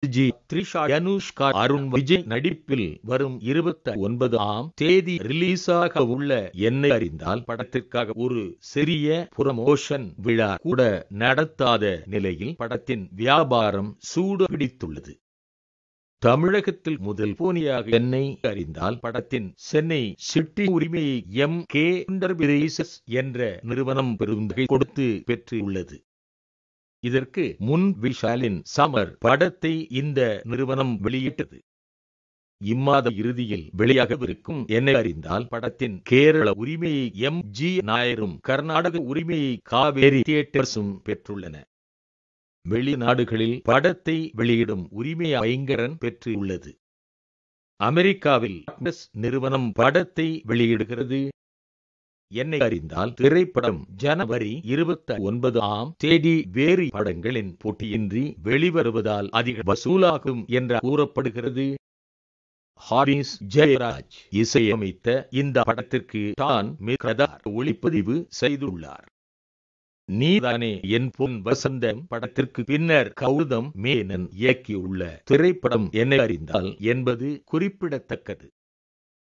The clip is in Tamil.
ஜி த்ரிஷா, அனுஷ்கா, அருண் விஜய் நடிப்பில் வரும் 29ஆம் தேதி ரிலீஸாக உள்ள என்னை அறிந்தால் படத்திற்காக ஒரு சிறிய புரமோஷன் விழா கூட நடத்தாத நிலையில் படத்தின் வியாபாரம் சூடு பிடித்துள்ளது. தமிழகத்தில் முதல் போனியாக என்னை அறிந்தால் படத்தின் சென்னை சிட்டி உரிமையை MK என்டர்பிரைசஸ் என்ற நிறுவனம் பெருந்தொகை கொடுத்து பெற்றுள்ளது. இதற்கு முன் விஷாலின் சமர் படத்தை இந்த நிறுவனம் வெளியிட்டது. இம்மாத இறுதியில் வெளியாகவிருக்கும் என்னை அறிந்தால் படத்தின் கேரள உரிமையை MG நாயரும் கர்நாடக உரிமையை காவேரி தியேட்டர்ஸும் பெற்றுள்ளன. வெளிநாடுகளில் படத்தை வெளியிடும் உரிமையை ஐங்கரன் பெற்றுள்ளது. அமெரிக்காவில் நிறுவனம் படத்தை வெளியிடுகிறது. என்னை அறிந்தால் திரைப்படம் ஜனவரி 29ஆம் தேதி வேறு படங்களின் போட்டியின்றி வெளிவருவதால் அதிக வசூலாகும் என்று கூறப்படுகிறது. ஹாரிஸ் ஜெயராஜ் இசையமைத்த இந்த படத்திற்கு டான் மிர்கதார் ஒளிப்பதிவு செய்துள்ளார். நீதானே என் பொன் வசந்தம் படத்திற்கு பின்னர் கௌதம் மேனன் இயக்கியுள்ள திரைப்படம் என்னை அறிந்தால் என்பது குறிப்பிடத்தக்கது.